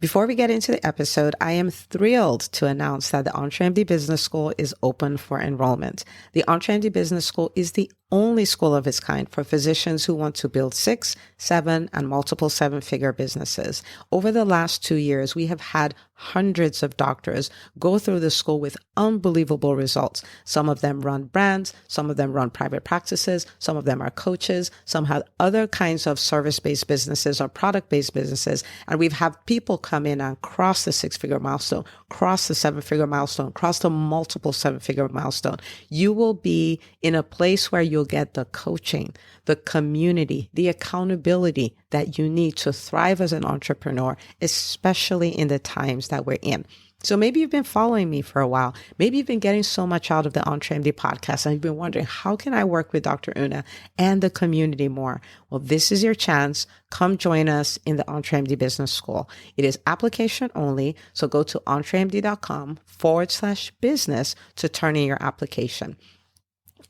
Before we get into the episode, I am thrilled to announce that the EntreMD Business School is open for enrollment. The EntreMD Business School is the only school of its kind for physicians who want to build 6, 7, and multiple 7-figure businesses. Over the last 2 years, we have had hundreds of doctors go through the school with unbelievable results. Some of them run brands, some of them run private practices, some of them are coaches, some have other kinds of service-based businesses or product-based businesses. And we've had people come in and cross the 6-figure milestone, cross the 7-figure milestone, cross the multiple 7-figure milestone. You will be in a place where you'll get the coaching, the community, the accountability that you need to thrive as an entrepreneur, especially in the times that we're in. So maybe you've been following me for a while. Maybe you've been getting so much out of the EntreMD podcast and you've been wondering, how can I work with Dr. Una and the community more? Well, this is your chance. Come join us in the EntreMD Business School. It is application only. So go to entremd.com/business to turn in your application.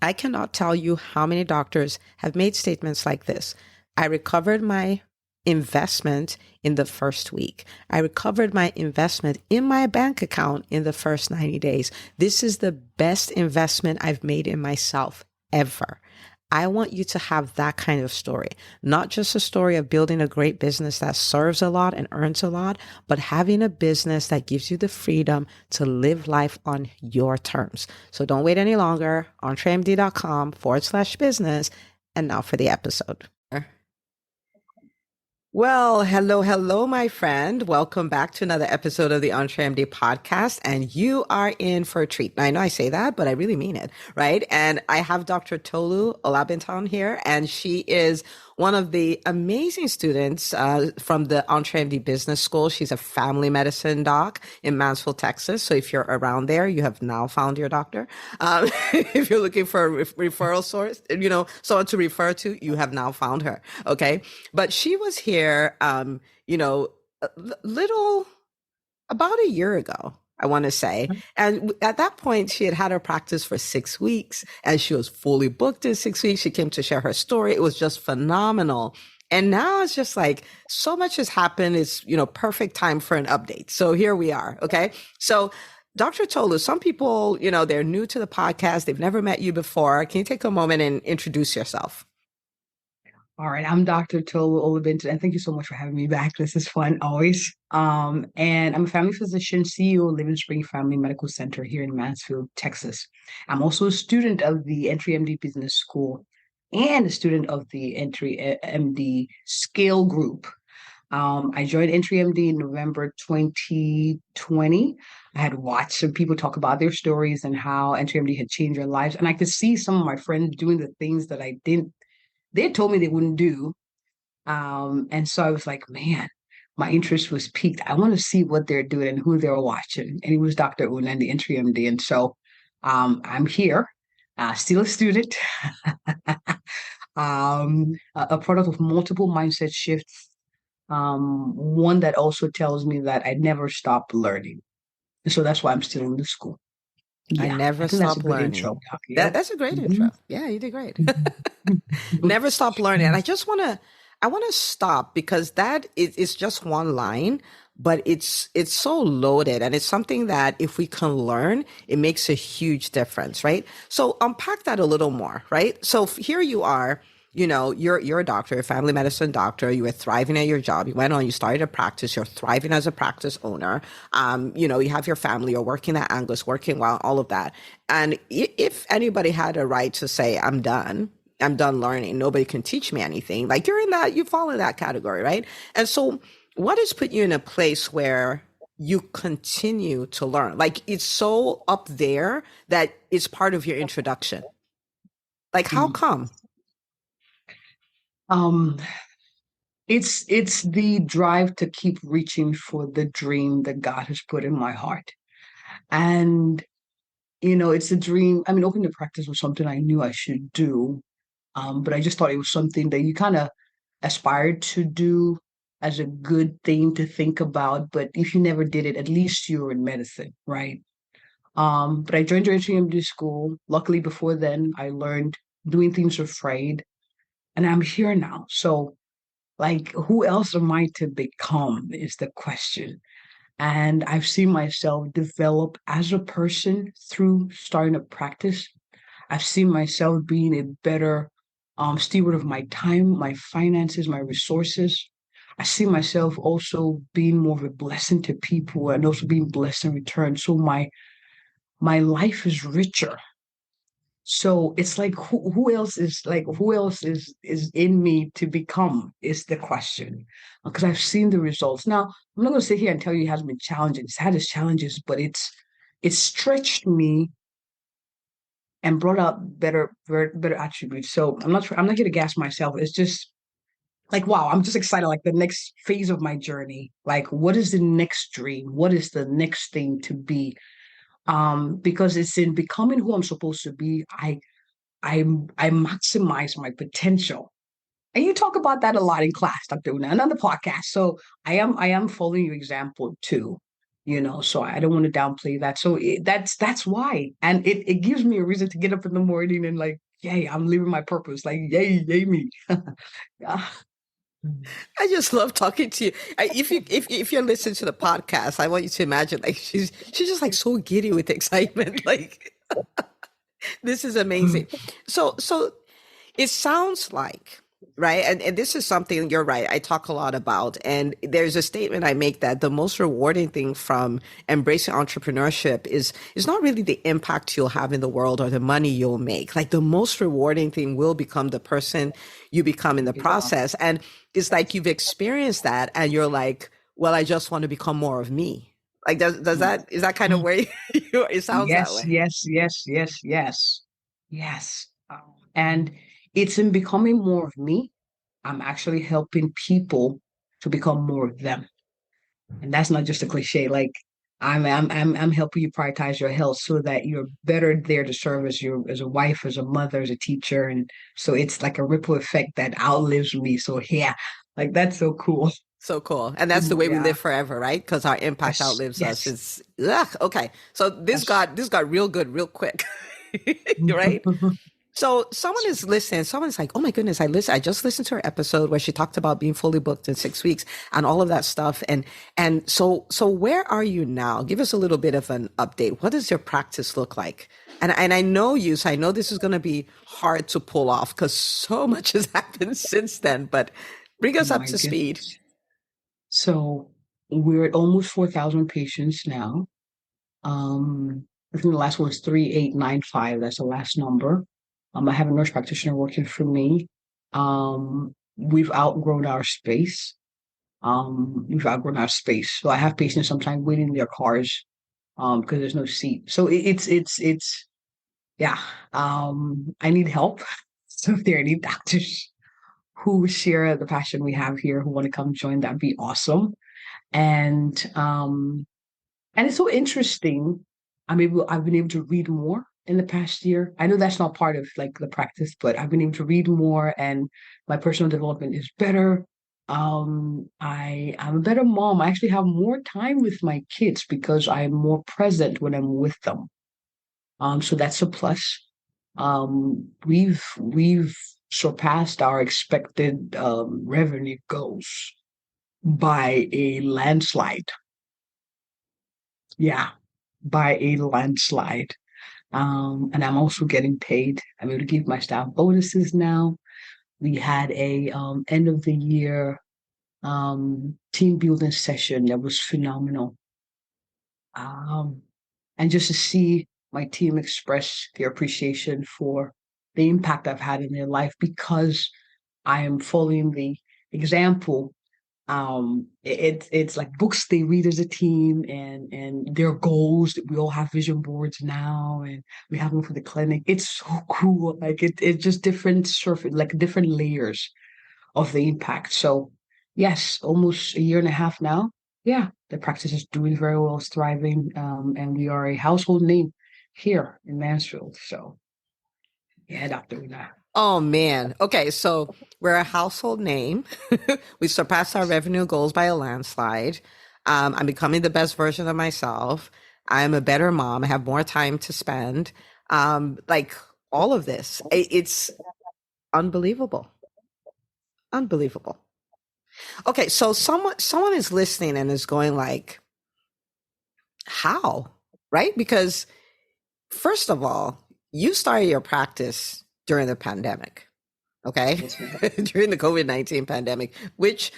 I cannot tell you how many doctors have made statements like this. I recovered my investment in the first week. I recovered my investment in my bank account in the first 90 days. This is the best investment I've made in myself ever. I want you to have that kind of story, not just a story of building a great business that serves a lot and earns a lot, but having a business that gives you the freedom to live life on your terms. So don't wait any longer. entremd.com/business. And now for the episode. Well, hello, my friend. Welcome back to another episode of the EntreMD Podcast. And you are in for a treat. Now, I know I say that, but I really mean it, right? And I have Dr. Tolu Olabintan here, and she is one of the amazing students from the EntreMD Business School. She's a family medicine doc in Mansfield, Texas. So if you're around there, you have now found your doctor. If you're looking for a referral source, someone to refer to, you have now found her. Okay. But she was here, about a year ago, I want to say. And at that point, she had her practice for 6 weeks and she was fully booked in 6 weeks. She came to share her story. It was just phenomenal. And now it's just like so much has happened. It's, perfect time for an update. So here we are. Okay. So Dr. Tolu, some people, they're new to the podcast. They've never met you before. Can you take a moment and introduce yourself? All right, I'm Dr. Tolu Olabintan, and thank you so much for having me back. This is fun, always. And I'm a family physician, CEO of Living Spring Family Medical Center here in Mansfield, Texas. I'm also a student of the EntreMD Business School and a student of the EntreMD Scale Group. I joined EntreMD in November 2020. I had watched some people talk about their stories and how EntreMD had changed their lives, and I could see some of my friends doing the things that they told me they wouldn't do. And so I was like, man, my interest was piqued. I want to see what they're doing and who they're watching. And it was Dr. Una and the EntreMD. And so I'm here, still a student, a product of multiple mindset shifts. One that also tells me that I never stop learning. And so that's why I'm still in the school. Yeah, I never stop learning. Intro, that's a great intro. Yeah, you did great. Never stop learning. And I want to stop because that is just one line, but it's so loaded and it's something that if we can learn, it makes a huge difference, right? So unpack that a little more, right? So here you are. You're a doctor, a family medicine doctor. You were thriving at your job. You went on, you started a practice. You're thriving as a practice owner. You have your family. You're working at Angus, working well, all of that. And if anybody had a right to say, I'm done learning, nobody can teach me anything. Like you fall in that category, right? And so what has put you in a place where you continue to learn? Like it's so up there that it's part of your introduction. Like how come? It's the drive to keep reaching for the dream that God has put in my heart. And, it's a dream. I mean, opening the practice was something I knew I should do. But I just thought it was something that you kind of aspired to do as a good thing to think about. But if you never did it, at least you were in medicine, right? But I joined EntreMD school. Luckily, before then, I learned doing things afraid. And I'm here now. So Like, who else am I to become is the question. And I've seen myself develop as a person through starting a practice. I've seen myself being a better steward of my time, my finances, my resources. I see myself also being more of a blessing to people and also being blessed in return. So my life is richer. So it's like who else is in me to become is the question. Because I've seen the results. Now, I'm not gonna sit here and tell you it hasn't been challenging. It's had its challenges, but it's stretched me and brought out better attributes. So I'm not gonna gas myself. It's just like wow, I'm just excited, like the next phase of my journey. Like what is the next dream? What is the next thing to be? Because it's in becoming who I'm supposed to be, I maximize my potential. And you talk about that a lot in class, Dr. Una, another podcast. So I am following your example too, so I don't want to downplay that. So that's why. And it gives me a reason to get up in the morning and like, yay, I'm living my purpose. Like, yay me. Yeah. I just love talking to you. If you're listening to the podcast, I want you to imagine like she's just like so giddy with excitement. Like this is amazing. So it sounds like, right? And this is something you're right. I talk a lot about. And there's a statement I make that the most rewarding thing from embracing entrepreneurship is not really the impact you'll have in the world or the money you'll make. Like the most rewarding thing will become the person you become in the Yeah. process. And it's like you've experienced that and you're like, well, I just want to become more of me. Like does that is that kind of where it sounds that Yes, way? yes, yes, yes, yes, yes. And it's in becoming more of me. I'm actually helping people to become more of them. And that's not just a cliche. Like I'm helping you prioritize your health so that you're better there to serve as a wife, as a mother, as a teacher. And so it's like a ripple effect that outlives me. So yeah, like that's so cool. So cool. And that's the way we Yeah. live forever, right? Because our impact Yes. outlives us. Yes. It's ugh, okay. So Yes. this got real good real quick. Right? So someone is listening, someone's like, oh my goodness, I just listened to her episode where she talked about being fully booked in 6 weeks and all of that stuff. And so where are you now? Give us a little bit of an update. What does your practice look like? And I know you, so I know this is gonna be hard to pull off because so much has happened since then, but bring us up My to speed. goodness. So we're at almost 4,000 patients now. I think the last one was 3,895. That's the last number. I have a nurse practitioner working for me. We've outgrown our space. We've outgrown our space. So I have patients sometimes waiting in their cars because there's no seat. So it's yeah. I need help. So if there are any doctors who share the passion we have here who want to come join, that'd be awesome. And and it's so interesting. I've been able to read more in the past year. I know that's not part of like the practice, but I've been able to read more and my personal development is better. I'm a better mom. I actually have more time with my kids because I'm more present when I'm with them. So that's a plus. We've surpassed our expected revenue goals by a landslide. Yeah, by a landslide. And I'm also getting paid. I'm able to give my staff bonuses now. We had a end of the year team building session that was phenomenal. Um, and just to see my team express their appreciation for the impact I've had in their life because I am following the example. It's like books they read as a team and their goals. We all have vision boards now and we have them for the clinic. It's so cool. Like it's just different surface, like different layers of the impact. So yes, almost a year and a half now. Yeah, the practice is doing very well, it's thriving. And we are a household name here in Mansfield. So yeah, Dr. Una. Oh man. Okay, so we're a household name. We surpassed our revenue goals by a landslide. I'm becoming the best version of myself. I'm a better mom. I have more time to spend. Like all of this. It's unbelievable. Unbelievable. Okay, so someone is listening and is going like, how? Right? Because first of all, you started your practice during the pandemic, okay? Yes, ma'am. During the COVID-19 pandemic, which,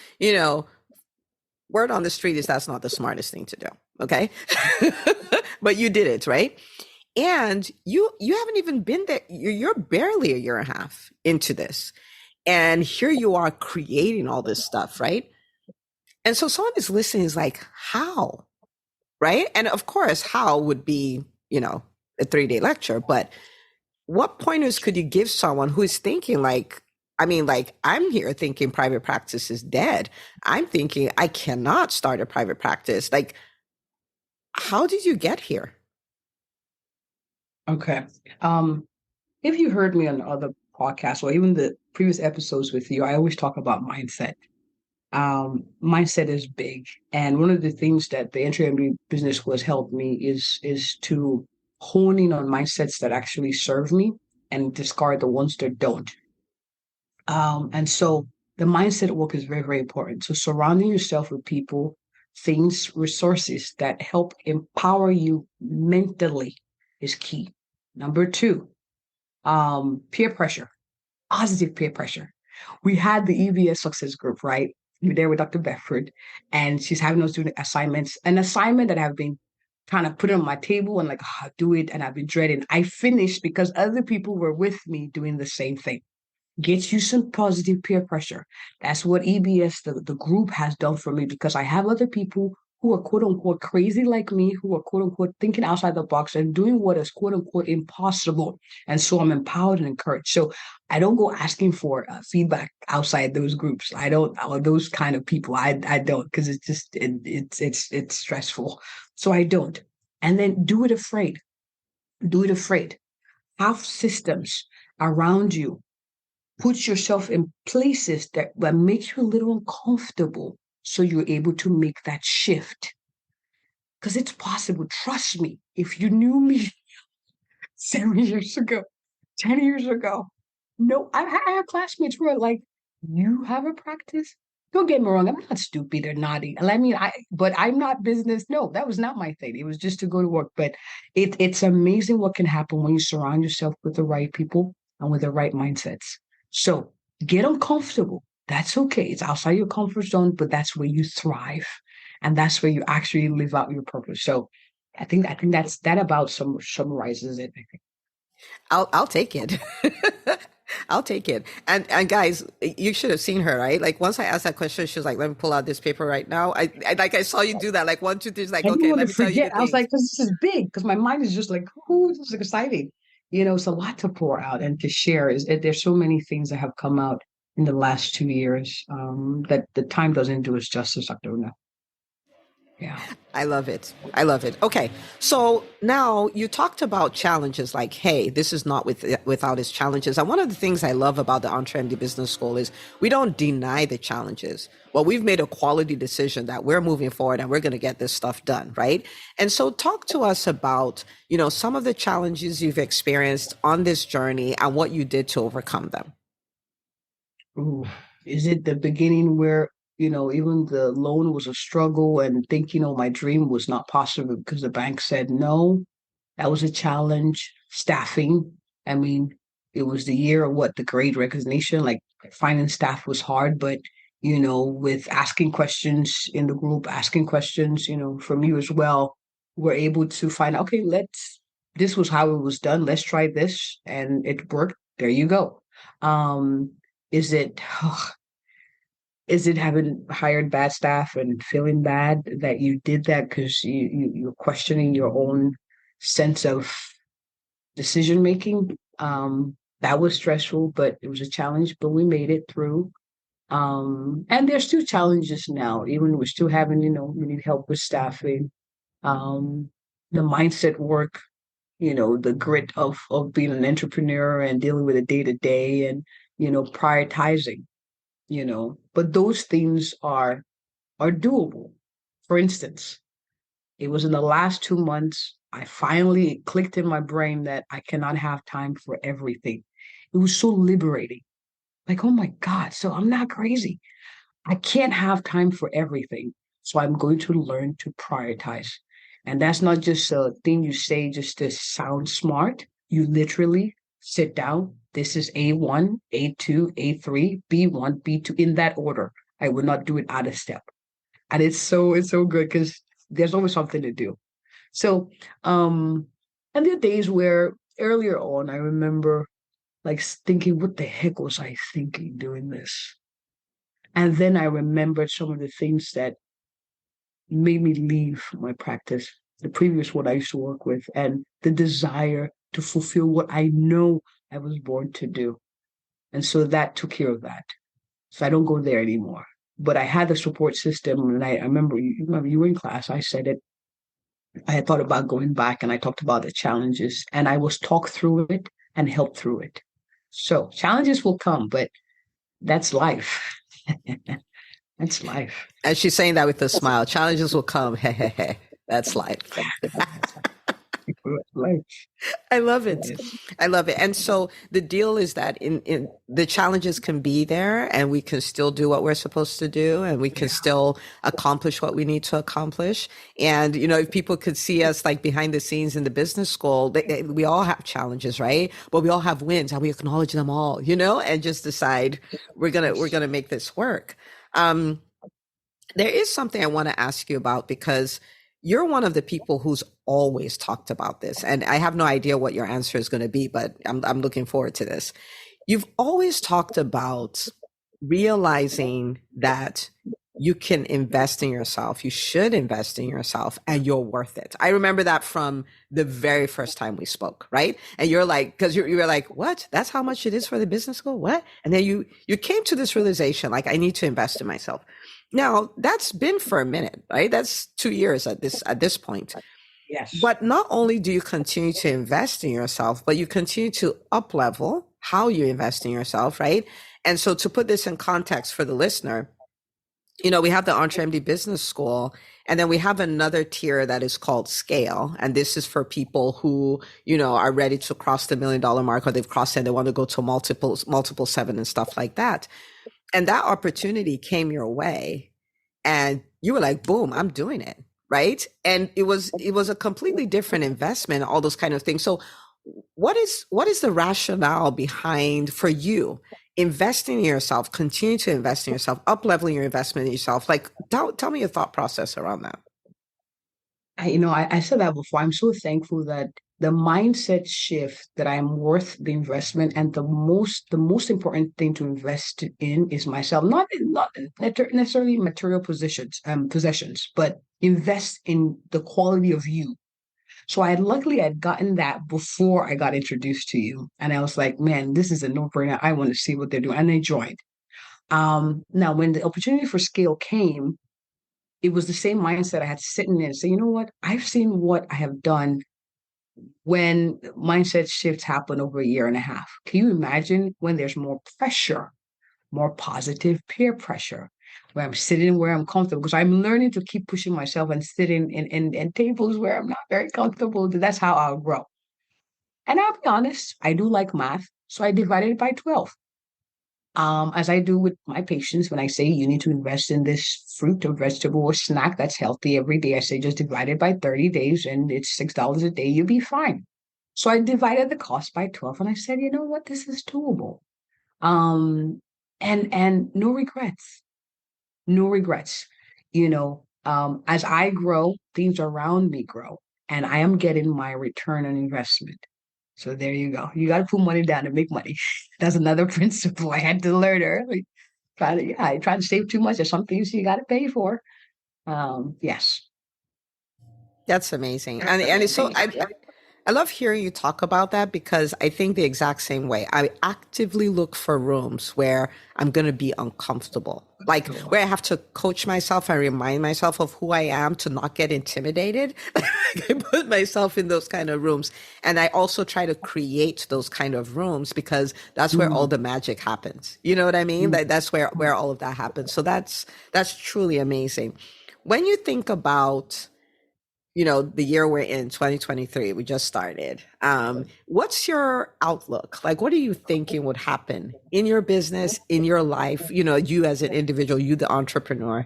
word on the street is that's not the smartest thing to do, okay? But you did it, right? And you haven't even been there. You're barely a year and a half into this. And here you are creating all this stuff, right? And so someone is listening is like, how? Right? And of course, how would be, a 3-day lecture, but what pointers could you give someone who is thinking like, I'm here thinking private practice is dead. I'm thinking I cannot start a private practice. Like, how did you get here? Okay. If you heard me on other podcasts or even the previous episodes with you, I always talk about mindset. Mindset is big, and one of the things that the EntreMD Business School has helped me is to hone in on mindsets that actually serve me and discard the ones that don't. And so the mindset work is very, very important. So surrounding yourself with people, things, resources that help empower you mentally is key. Number two, peer pressure, positive peer pressure. We had the EBS success group, right? We were there with Dr. Bedford, and she's having us doing assignments. An assignment that I've been kind of putting on my table and like, oh, do it, and I've been dreading. I finished because other people were with me doing the same thing. Get you some positive peer pressure. That's what EBS, the group, has done for me, because I have other people who are quote unquote crazy like me, who are quote unquote thinking outside the box and doing what is quote unquote impossible. And so I'm empowered and encouraged. So I don't go asking for feedback outside those groups. I don't, or those kind of people. I don't, because it's just it's stressful. So I don't. And then do it afraid. Do it afraid. Have systems around you. Put yourself in places that make you a little uncomfortable so you're able to make that shift. Because it's possible. Trust me. If you knew me 7 years ago, 10 years ago, no, I have classmates who are like, you have a practice? Don't get me wrong. I'm not stupid or naughty. But I'm not business. No, that was not my thing. It was just to go to work. But it's amazing what can happen when you surround yourself with the right people and with the right mindsets. So get uncomfortable. That's okay. It's outside your comfort zone, but that's where you thrive, and that's where you actually live out your purpose. So I think that about summarizes it. I think. I'll take it. I'll take it. And guys, you should have seen her, right? Like once I asked that question, she was like, "Let me pull out this paper right now." I saw you do that. Like 1, 2, 3. It's like, I didn't okay, want let to me tell you the forget. I was things. like, this is big, because my mind is just like, ooh, this is exciting. It's a lot to pour out and to share. There's so many things that have come out in the last 2 years that the time doesn't do us justice, Dr. Una. Yeah. I love it. I love it. Okay. So now you talked about challenges like, hey, this is not without its challenges. And one of the things I love about the EntreMD Business School is we don't deny the challenges. Well, we've made a quality decision that we're moving forward and we're going to get this stuff done, right? And so talk to us about, some of the challenges you've experienced on this journey and what you did to overcome them. Ooh. Is it the beginning where, even the loan was a struggle and thinking, my dream was not possible because the bank said no? That was a challenge. Staffing. I mean, it was the year of the great resignation. Like finding staff was hard, but with asking questions in the group, asking questions, from you as well, we're able to find, okay, this was how it was done. Let's try this. And it worked. There you go. Um, is it is it having hired bad staff and feeling bad that you did that because you're questioning your own sense of decision making? That was stressful, but it was a challenge, but we made it through. And there's still challenges now, even we're still having, we need help with staffing, um, the mindset work, the grit of being an entrepreneur and dealing with it day to day, and, prioritizing, but those things are doable. For instance, it was in the last 2 months, I finally clicked in my brain that I cannot have time for everything. It was so liberating. Like, oh my God, so I'm not crazy. I can't have time for everything. So I'm going to learn to prioritize. And that's not just a thing you say just to sound smart. You literally sit down. This is A1, A2, A3, B1, B2 in that order. I would not do it out of step. And it's so good because there's always something to do. So and there are days where earlier on I remember like thinking, what the heck was I thinking doing this? And then I remembered some of the things that made me leave my practice, the previous one I used to work with, and the desire to fulfill what I know I was born to do. And so that took care of that. So I don't go there anymore. But I had the support system, and I remember you were in class. I said it. I had thought about going back, and I talked about the challenges, and I was talked through it and helped through it. So challenges will come, but that's life. That's life. And she's saying that with a smile. Challenges will come. Hey, hey, hey. That's life. Life. I love it. I love it. And so the deal is that in the challenges can be there and we can still do what we're supposed to do and we can still accomplish what we need to accomplish. And, you know, if people could see us like behind the scenes in the business school, we all have challenges, right? But we all have wins and we acknowledge them all, you know, and just decide we're going to make this work. There is something I want to ask you about because you're one of the people who's always talked about this. And I have no idea what your answer is going to be, but I'm looking forward to this. You've always talked about realizing that you can invest in yourself. You should invest in yourself and you're worth it. I remember that from the very first time we spoke, right? And you're like, because you were like, what? That's how much it is for the business school? What? And then you came to this realization, like, I need to invest in myself. Now that's been for a minute, right? That's 2 years at this point. Yes. But not only do you continue to invest in yourself, but you continue to up level how you invest in yourself, right? And so to put this in context for the listener, you know, we have the EntreMD Business School, and then we have another tier that is called Scale. And this is for people who, you know, are ready to cross the $1 million mark or they've crossed it and they want to go to multiple 7 and stuff like that. And that opportunity came your way and you were like, boom, I'm doing it. Right. And it was a completely different investment, all those kind of things. So what is the rationale behind for you investing in yourself, continue to invest in yourself, up leveling your investment in yourself? Like, tell me your thought process around that. I said that before. I'm so thankful that the mindset shift that I'm worth the investment and the most important thing to invest in is myself, not necessarily material possessions, but invest in the quality of you. So luckily I'd gotten that before I got introduced to you. And I was like, man, this is a no-brainer. I want to see what they're doing. And I joined. Now when the opportunity for Scale came, it was the same mindset I had to sit in and say, you know what? I've seen what I have done when mindset shifts happen over a year and a half. Can you imagine when there's more pressure, more positive peer pressure, where I'm sitting where I'm comfortable? Because I'm learning to keep pushing myself and sitting in tables where I'm not very comfortable. That's how I'll grow. And I'll be honest, I do like math. So I divided it by 12. As I do with my patients, when I say you need to invest in this fruit or vegetable or snack that's healthy every day, I say just divide it by 30 days and it's $6 a day, you'll be fine. So I divided the cost by 12 and I said, you know what, this is doable. And no regrets. No regrets. As I grow, things around me grow, and I am getting my return on investment. So there you go. You got to put money down to make money. That's another principle I had to learn early. I try to save too much. There's some things you got to pay for. Yes. That's amazing. And it's so, I love hearing you talk about that because I think the exact same way. I actively look for rooms where I'm going to be uncomfortable, like where I have to coach myself and remind myself of who I am to not get intimidated. I put myself in those kind of rooms. And I also try to create those kind of rooms because that's where all the magic happens. You know what I mean? That's where all of that happens. So that's truly amazing. When you think about the year we're in, 2023, we just started. What's your outlook? Like, what are you thinking would happen in your business, in your life? You as an individual, you the entrepreneur.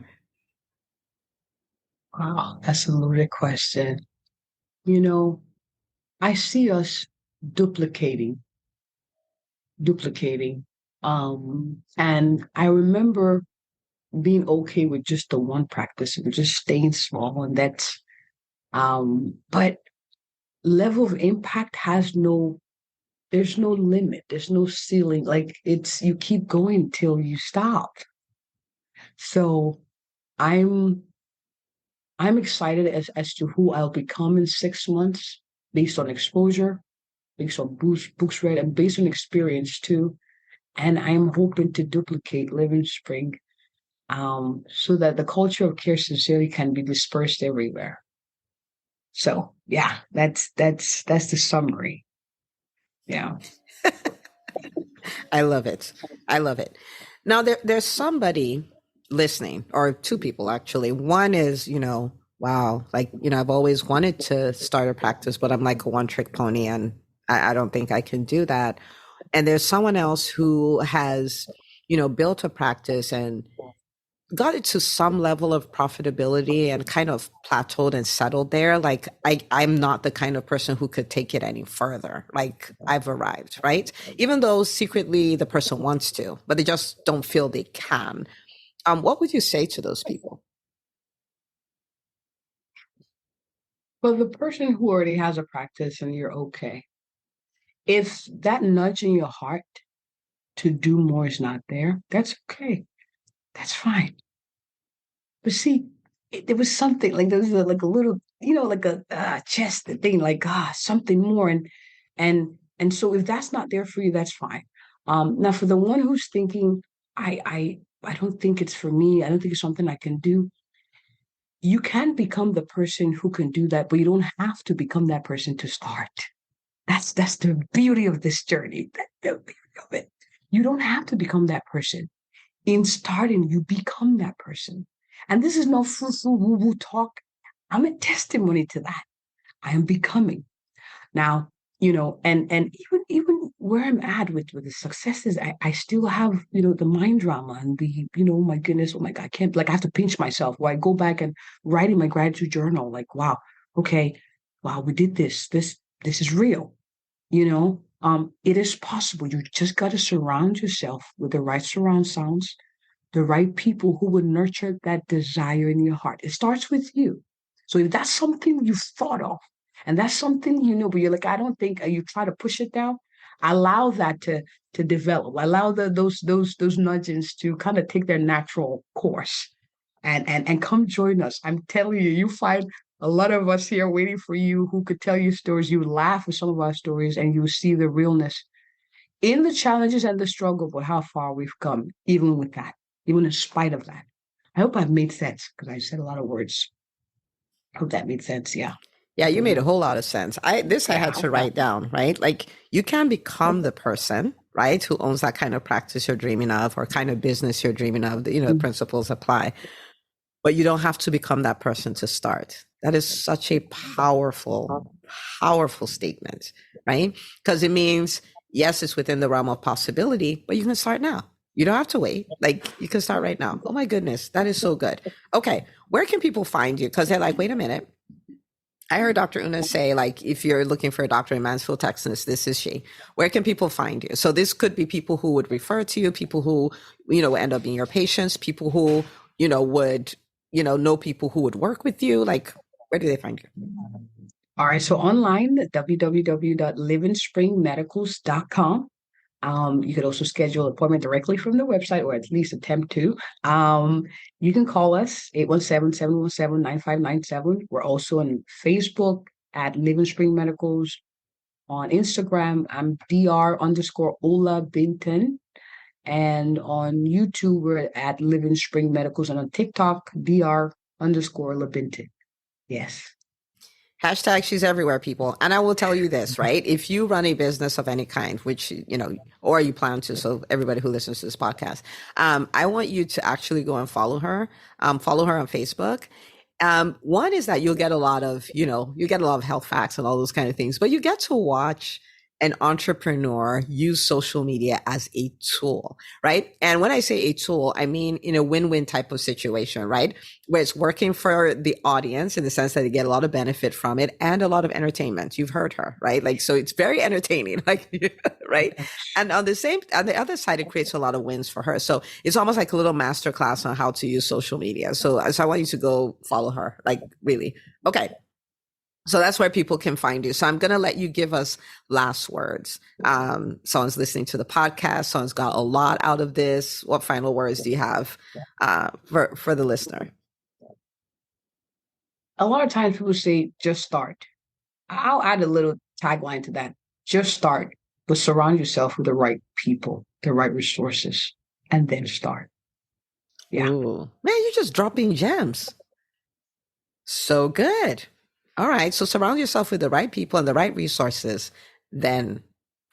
Wow, that's a loaded question. I see us duplicating, duplicating. And I remember being okay with just the one practice, with just staying small, and but level of impact there's no limit, there's no ceiling. Like you keep going till you stop. So I'm I'm excited as to who I'll become in 6 months based on exposure, based on books read, and based on experience too. And I'm hoping to duplicate Living Spring, so that the culture of care sincerely can be dispersed everywhere. So yeah, that's the summary. Yeah. I love it. I love it. Now there's somebody listening, or two people actually. One is, wow, like, I've always wanted to start a practice, but I'm like a one trick pony and I don't think I can do that. And there's someone else who has, built a practice and got it to some level of profitability and kind of plateaued and settled there. Like I'm not the kind of person who could take it any further. Like I've arrived, right? Even though secretly the person wants to, but they just don't feel they can. What would you say to those people? Well, the person who already has a practice and you're okay, if that nudge in your heart to do more is not there, that's okay. That's fine. But see, there was something like there was like a little, like a chest thing, like something more, and so if that's not there for you, that's fine. Now for the one who's thinking, I don't think it's for me. I don't think it's something I can do. You can become the person who can do that, but you don't have to become that person to start. That's the beauty of this journey. That's the beauty of it. You don't have to become that person. In starting, you become that person. And this is no frou-frou woo-woo talk. I'm a testimony to that. I am becoming. Now, and even where I'm at with the successes, I still have, the mind drama and the, oh my goodness, oh my God, I can't, like, I have to pinch myself, where I go back and write in my gratitude journal, like, wow, okay, wow, we did this. This is real. It is possible. You just got to surround yourself with the right surround sounds, the right people who would nurture that desire in your heart. It starts with you. So if that's something you've thought of, and that's something but you're like, I don't think, you try to push it down, allow that to develop. Allow those nudges to kind of take their natural course, and come join us. I'm telling you, you find a lot of us here waiting for you who could tell you stories. You laugh with some of our stories, and you see the realness in the challenges and the struggle, but how far we've come, even with that, even in spite of that. I hope I've made sense because I said a lot of words. I hope that made sense. Yeah. Yeah, you made a whole lot of sense. I had to write down, right? Like you can become the person, right, who owns that kind of practice you're dreaming of or kind of business you're dreaming of. The principles apply, but you don't have to become that person to start. That is such a powerful, powerful statement, right? Because it means, yes, it's within the realm of possibility, but you can start now. You don't have to wait. Like you can start right now. Oh my goodness, that is so good. Okay, where can people find you? Because they're like, wait a minute. I heard Dr. Una say, like, if you're looking for a doctor in Mansfield, Texas, this is she. Where can people find you? So this could be people who would refer to you, people who, end up being your patients, people who, would, know people who would work with you. Like, where do they find you? All right. So online, www.livingspringmedicals.com. You could also schedule an appointment directly from the website, or at least attempt to. You can call us 817-717-9597. We're also on Facebook at Living Spring Medicals. On Instagram, I'm Dr_Olabintan. And on YouTube, we're at Living Spring Medicals. And on TikTok, Dr_Labintan. Yes. Hashtag she's everywhere, people. And I will tell you this, right? If you run a business of any kind, which, or you plan to, so everybody who listens to this podcast, I want you to actually go and follow her on Facebook. One is that you'll get a lot of, you get a lot of health facts and all those kind of things, but you get to watch an entrepreneur use social media as a tool, right? And when I say a tool, I mean in a win-win type of situation, right? Where it's working for the audience in the sense that they get a lot of benefit from it and a lot of entertainment. You've heard her, right? Like, so it's very entertaining, like, right? And on the other side, it creates a lot of wins for her. So it's almost like a little masterclass on how to use social media. So I want you to go follow her, like really. Okay. So that's where people can find you. So I'm going to let you give us last words. Someone's listening to the podcast. Someone's got a lot out of this. What final words do you have for the listener? A lot of times people say, just start. I'll add a little tagline to that. Just start, but surround yourself with the right people, the right resources, and then start. Yeah. Ooh, man, you're just dropping gems. So good. All right. So surround yourself with the right people and the right resources, then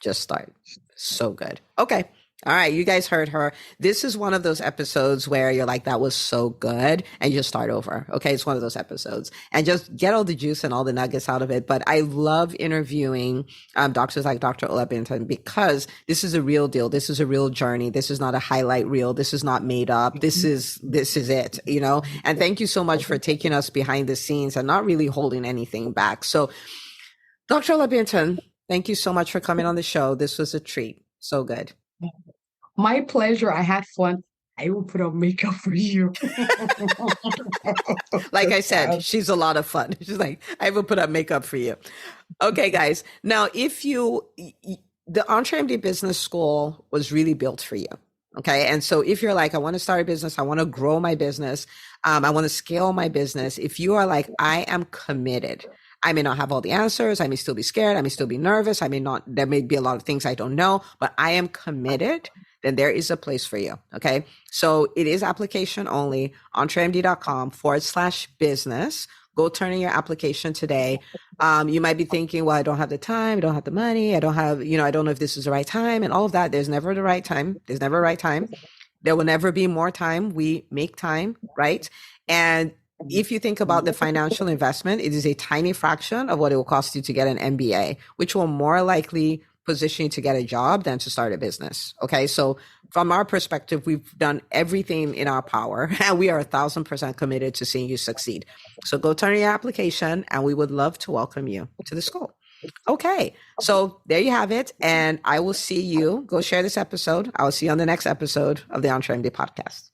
just start. So good. Okay. All right. You guys heard her. This is one of those episodes where you're like, that was so good. And you just start over. Okay. It's one of those episodes and just get all the juice and all the nuggets out of it. But I love interviewing doctors like Dr. Olabintan because this is a real deal. This is a real journey. This is not a highlight reel. This is not made up. This is it, and thank you so much for taking us behind the scenes and not really holding anything back. So Dr. Olabintan, thank you so much for coming on the show. This was a treat. So good. My pleasure. I had fun. I will put on makeup for you. Like I said, she's a lot of fun. She's like, I will put on makeup for you. Okay, guys. Now, the EntreMD Business School was really built for you. Okay. And so if you're like, I want to start a business, I want to grow my business, I want to scale my business. If you are like, I am committed, I may not have all the answers. I may still be scared. I may still be nervous. There may be a lot of things I don't know, but I am committed, then there is a place for you. Okay. So it is application only, EntreMD.com/business. Go turn in your application today. You might be thinking, well, I don't have the time. I don't have the money. I don't have, I don't know if this is the right time and all of that. There's never the right time. There's never a right time. There will never be more time. We make time, right? And if you think about the financial investment, it is a tiny fraction of what it will cost you to get an MBA, which will more likely position you to get a job than to start a business. Okay. So from our perspective, we've done everything in our power and we are 1,000% committed to seeing you succeed. So go turn in your application and we would love to welcome you to the school. Okay. So there you have it. And I will see you. Go share this episode. I will see you on the next episode of the EntreMD podcast.